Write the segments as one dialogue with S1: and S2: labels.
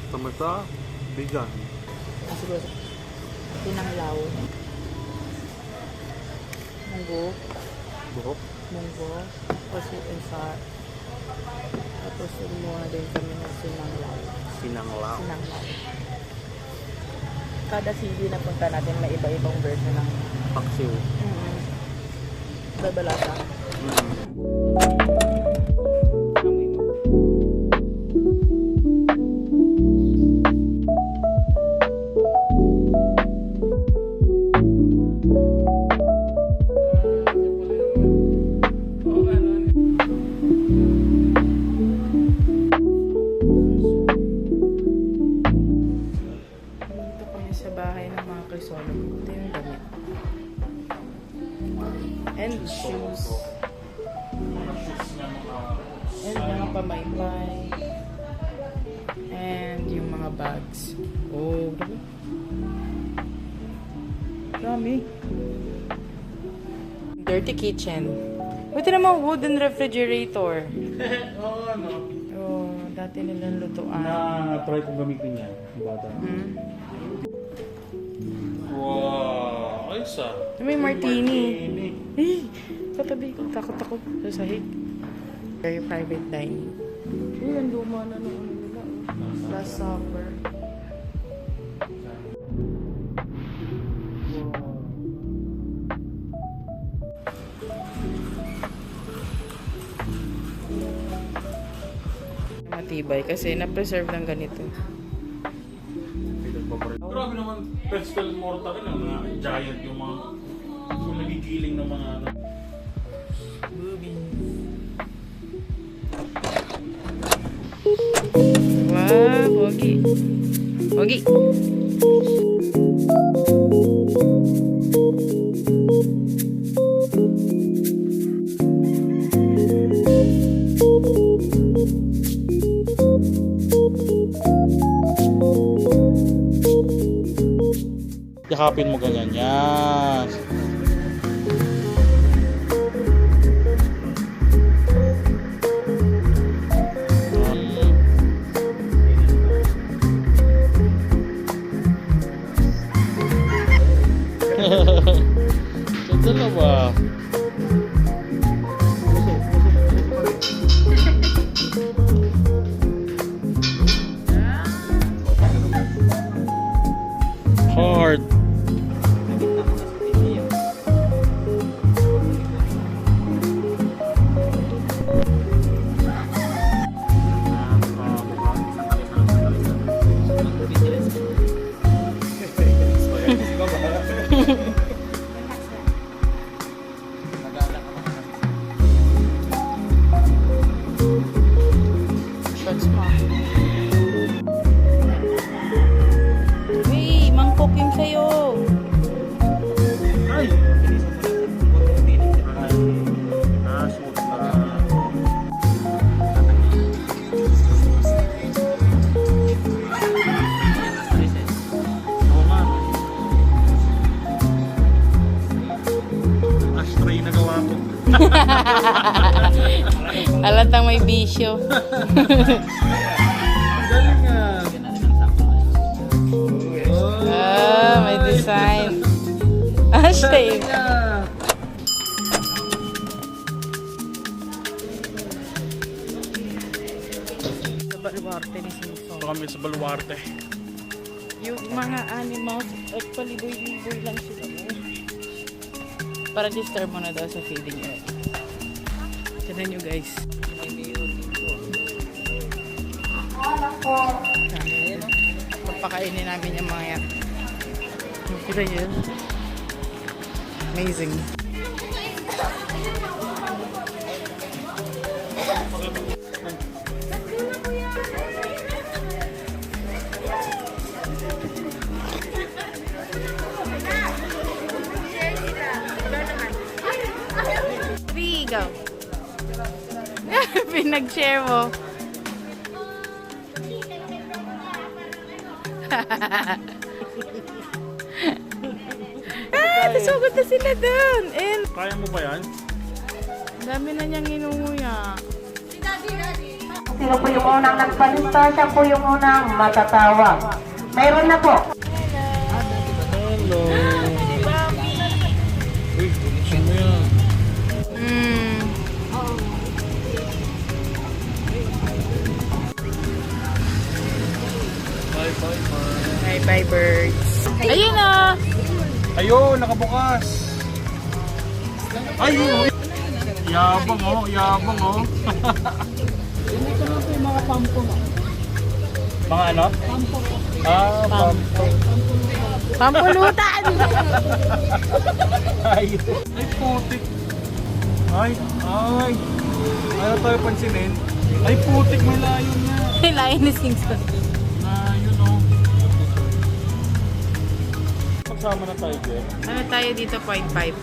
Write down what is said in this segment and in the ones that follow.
S1: Sama sa bigan.
S2: Siguro tinanglaw. Munggo.
S1: Buhok.
S2: Munggo. Tapos yung sa... Tapos muna din kami ng sinanglaw.
S1: Sinanglaw.
S2: Sinanglaw. Kada CD na punta natin may iba-ibang version ng
S1: Paksiw.
S2: babalasa. Dito kami sa bahay ng mga krisolog. Ito yung damit. And shoes. And mga pamaypay. And yung mga bags. Oh, diba? Dami. Dirty kitchen. Buti naman wooden refrigerator.
S1: Oo, ano?
S2: Oh, dati nilang lutuan.
S1: Na-try kong gamitin yan. Bata. Wow! Ayos ah.
S2: May martini. Eh, katabi ko. Takot ako sa sahig. Very private dining. Eh, ang luma na noon nila. Last Supper. Matibay kasi na-preserve ng ganito.
S1: Grabe naman, pestle mortar ka lang, mga giant yung mga yung nagigiling ng mga ano.
S2: Wow, pogi. Pogi.
S1: Yakapin mo ganyan, yan. Sa dalawa. Hard.
S2: Shots mo. Uy, mangkok yung sa'yo.
S1: Ay! Ah, smooth na. Oo nga. Ashtray na gawa ko.
S2: Alatang may bisyo.
S1: Galing nga.
S2: Ah, may design. Hashtag. Sa baluarte ni Simpson.
S1: Ito kami sa baluarte.
S2: Yung mga animals, at paliboy-liboy lang sila. Para disturb mo na daw sa feeding area. Tignan nyo guys. Papakainin namin yung mga yan. Kita yun. Amazing. Go. Pinag-share mo. Nasugod na sila dun. And
S1: Kaya mo ba yan?
S2: dami na niyang inunguya.
S3: Si Daddy. Sino po yung unang nagpalista? Siya po yung unang matatawag. Mayroon na po.
S1: Hello. Uy, gusto mo yan. Bye, bye, bye.
S2: Bye, birds. Ayun na!
S1: Ayun, nakabukas. Ayun. Yabang oh, yabang oh.
S4: Dito na po yung mga pampo mo.
S1: Mga ano?
S4: Pampo po.
S1: Ah, pampo.
S2: Pampulutan!
S1: Ay, ay putik. Ay, ay. Ano tayo pansinin? Ay putik, may layon na.
S2: Lain ni Kingston.
S1: Layon oh. Magsama na tayo, Jer.
S2: Ano tayo dito, 0.5?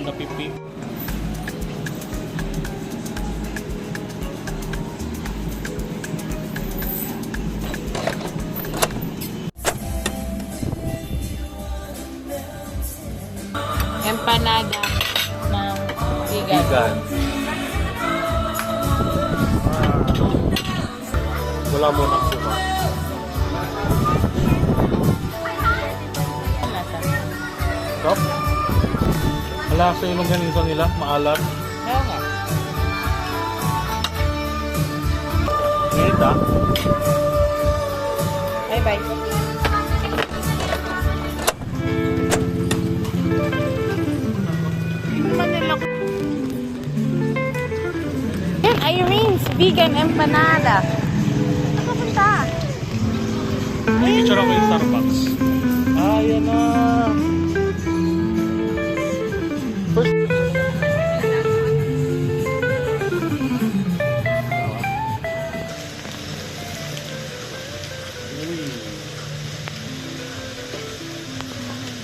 S1: Napipi.
S2: Empanada ng vegan.
S1: Vegan. Wala mo nang suka. Stop. Wala sa yung ganito nila, maalat.
S2: Oo nga.
S1: Ngayon ah.
S2: Bye-bye. Yan, Irene's Vegan Empanada. Ano punta?
S1: Picture ako yung Starbucks. Ah, yan na. First.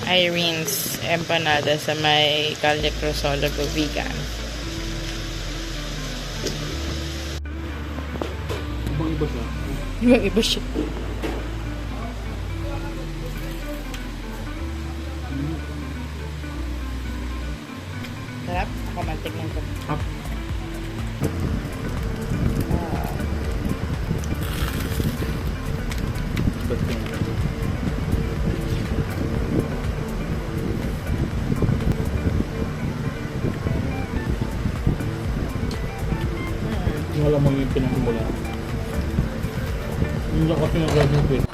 S2: Irene's Empanada sa may Calle Crisologo Vegan.
S1: Ibang-iba siya.
S2: Ibang iba siya. Sarap. Ako mantikman ko.
S1: Ah. Good thing. Wala mo yung pinagmula. Hindi ako pinag-graduate.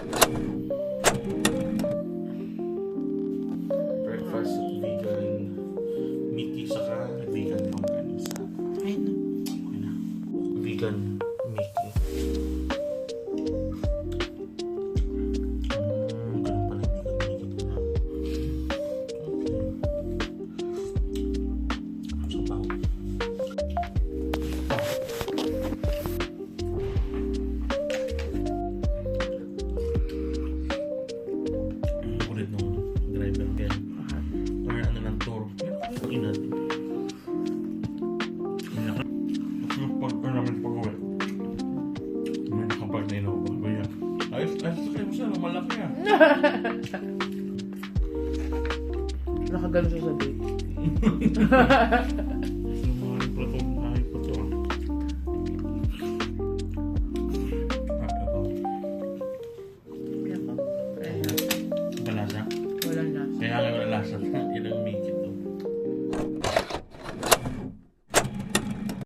S1: Breakfast vegan Mickey saka vegan longganisa.
S2: Ayun na.
S1: Okay na. Vegan Mickey. Ganun pala yung vegan Mickey nila. Okay. Sabaw. Ulit nung driver kaya kaya ano ng tour yun natin pag namin pag-uwi may nakapag na Innova ba yan ayos kayo mo siya malaki ah
S2: Nakagano siya sa date.